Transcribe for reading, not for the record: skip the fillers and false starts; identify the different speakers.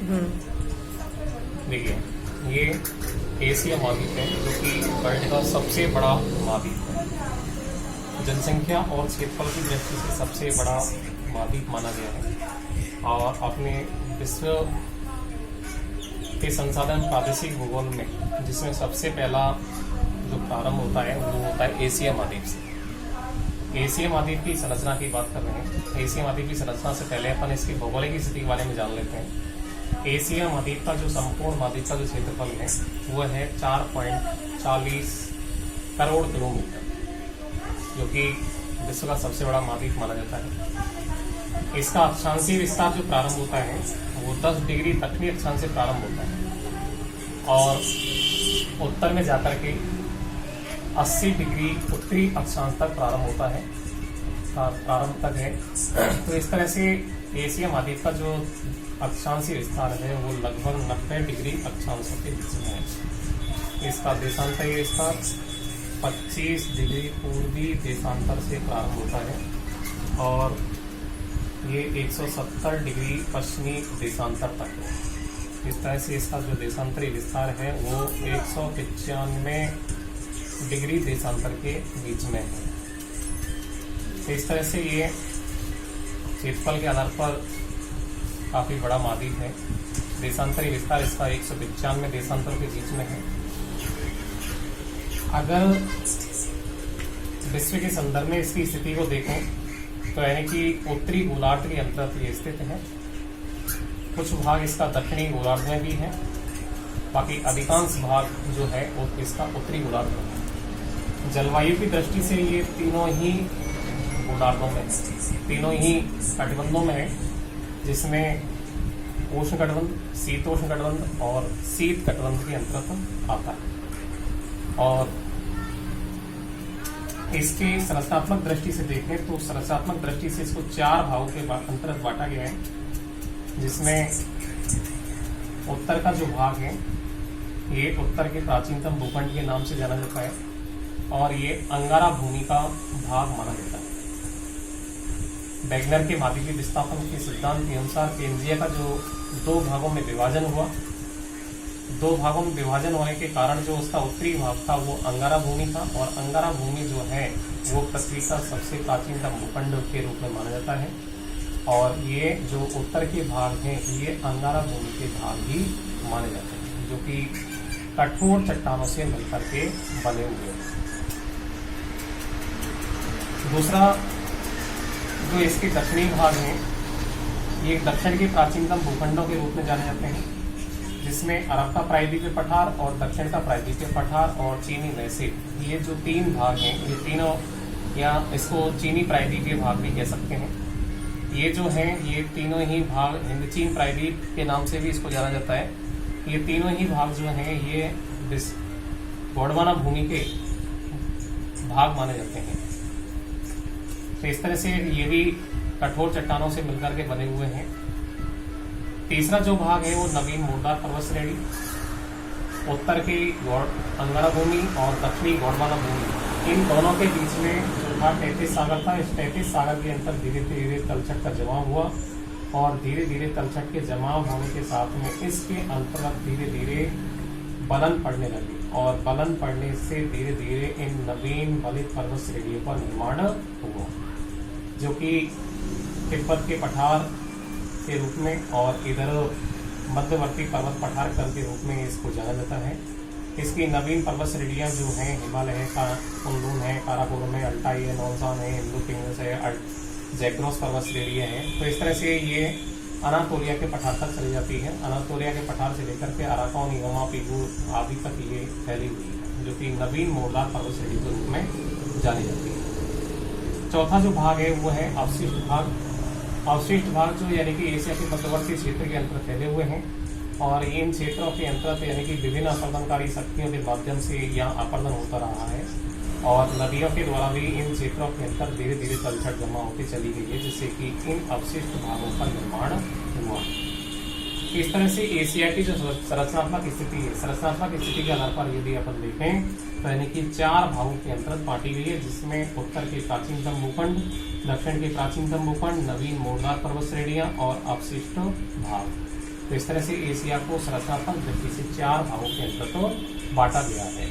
Speaker 1: देखिए, ये एशिया महाद्वीप है जो कि वर्ल्ड का सबसे बड़ा महाद्वीप है। जनसंख्या और क्षेत्रफल की दृष्टि से सबसे बड़ा महाद्वीप माना गया है और अपने विश्व के संसाधन प्रादेशिक भूगोल में जिसमें सबसे पहला जो प्रारंभ होता है वो होता है एशिया महाद्वीप से। एशिया महाद्वीप की संरचना की बात कर रहे हैं। एशिया महाद्वीप की संरचना से पहले अपन इसकी भौगोलिक स्थिति के बारे में जान लेते हैं। एशिया महाद्वीप का जो संपूर्ण महाद्वीप का जो क्षेत्रफल है वह है 4.40 करोड़ किलोमीटर, जो कि विश्व का सबसे बड़ा महाद्वीप माना जाता है। इसका अक्षांशीय विस्तार जो प्रारंभ होता है वो 10 डिग्री दक्षिणी अक्षांश से प्रारंभ होता है और उत्तर में जाकर के 80 डिग्री उत्तरी अक्षांश तक प्रारंभ होता है, प्रारंभ तक है। तो इस तरह से एशिया महाद्वीप का जो अक्षांशीय विस्तार है वो लगभग 90 डिग्री अक्षांशों के बीच में है। इसका देशांतरीय विस्तार 25 डिग्री पूर्वी देशांतर से प्रारंभ होता है और ये 170 डिग्री पश्चिमी देशांतर तक है। इस तरह से इसका जो देशांतरीय विस्तार है वो 195 डिग्री देशांतर के बीच में है। तो इस तरह से ये क्षेत्रफल के आधार पर काफी बड़ा महाद्वीप है। देशांतरीय विस्तार इसका 195 देशांतर के बीच में है। अगर विश्व के संदर्भ में इसकी स्थिति को देखें तो यानी कि उत्तरी गोलार्ध के अंतर्गत ये स्थित है। कुछ भाग इसका दक्षिणी गोलार्ध में भी है, बाकी अधिकांश भाग जो है वो इसका उत्तरी गोलार्ध में है। जलवायु की दृष्टि से ये तीनों ही गोलार्धों में, तीनों ही कटिबंधों में है, जिसमें उष्ण कटिबंध, शीतोष्ण कटिबंध और शीत कटिबंध के अंतर्गत आता है। और इसके संरचनात्मक दृष्टि से देखें तो संरचनात्मक दृष्टि से इसको 4 भागों के अंतर्गत बांटा गया है, जिसमें उत्तर का जो भाग है ये उत्तर के प्राचीनतम भूखंड के नाम से जाना जाता है और ये अंगारा भूमि का भाग माना जाता है। वैगनर के महाद्वीपीय विस्थापन के सिद्धांत के अनुसार पेंजिया का जो 2 भागों में विभाजन हुआ, 2 भागों में विभाजन होने के कारण जो उसका उत्तरी भाग था वो अंगारा भूमि था और अंगारा भूमि जो है वो पृथ्वी का सबसे प्राचीनतम भूखंड के रूप में माना जाता है और ये जो उत्तर के भाग हैं ये अंगारा भूमि के भाग ही माने जाते हैं, जो कि कठोर चट्टानों से मिलकर के बने हुए हैं। दूसरा जो इसके दक्षिणी भाग हैं ये दक्षिण के प्राचीनतम भूखंडों के रूप में जाने जाते हैं, जिसमें अरब का प्रायद्वीपीय पठार और दक्षिण का प्रायद्वीपीय पठार और चीनी महसीर, ये जो 3 भाग हैं ये तीनों, या इसको चीनी प्रायद्वीपीय भाग भी कह सकते हैं। ये जो हैं ये तीनों ही भाग हिंद चीन प्रायद्वीप के नाम से भी इसको जाना जाता है। ये तीनों ही भाग जो हैं ये गोंडवाना भूमि के भाग माने जाते हैं। तो इस तरह से ये भी कठोर चट्टानों से मिलकर के बने हुए हैं। तीसरा जो भाग है वो नवीन मोरदार पर्वत श्रेणी, उत्तर की अंगारा भूमि और दक्षिणी गोंडवाना भूमि, इन दोनों के बीच में जो था 33 सागर था। इस 33 सागर के अंतर धीरे धीरे तलछट का जमाव हुआ और धीरे धीरे तलछट के जमाव होने के साथ में इसके अंतर्गत धीरे धीरे बलन पड़ने लगी और बलन पड़ने से धीरे धीरे इन नवीन बलित पर्वत श्रेणियों का निर्माण हुआ, जो कि तिब्बत के पठार के रूप में और इधर मध्यवर्ती पर्वत पठार क्रम के रूप में इसको जाना जाता है। इसकी नवीन पर्वत श्रेणियाँ जो हैं हिमालय है, कुंलून है, काराकोरम है, अल्टाई है, नॉनसान है, हिंदू किंग्स है, जैक्रोस पर्वत श्रेणियाँ हैं। तो इस तरह से ये अनातोलिया के पठार तक चली जाती है। अनातोलिया के पठार से लेकर के अराकान, यमा, पीगू आदि तक ये फैली हुई है, जो कि नवीन मोरदार पर्वत श्रेणी के रूप में जानी जाती है। चौथा जो भाग है वो है अवशिष्ट भाग। अवशिष्ट भाग जो यानी कि एशिया के मध्यवर्ती क्षेत्र के अंतर्गत फैले हुए हैं और इन क्षेत्रों के अंतर्गत यानी कि विभिन्न अपर्दनकारी शक्तियों के माध्यम से यहाँ अपर्दन होता रहा है और नदियों के द्वारा भी इन क्षेत्रों के अंतर धीरे धीरे तलछट जमा होती चली गई है, जिससे कि इन अवशिष्ट भागों का निर्माण हुआ। इस तरह से एशिया की जो संरचनात्मक स्थिति है, संरचनात्मक स्थिति के आधार पर यदि अपन देखें तो यानी कि 4 भागों के अंतर्गत बांटी गई है, जिसमें उत्तर के प्राचीनतम भूखंड, दक्षिण के प्राचीनतम भूखंड, नवीन मोरदार पर्वत श्रेणियां और अवशिष्ट भाग। तो इस तरह से एशिया को संरचनात्मक दृष्टि से 4 भागों के अंतर्गत बांटा गया है।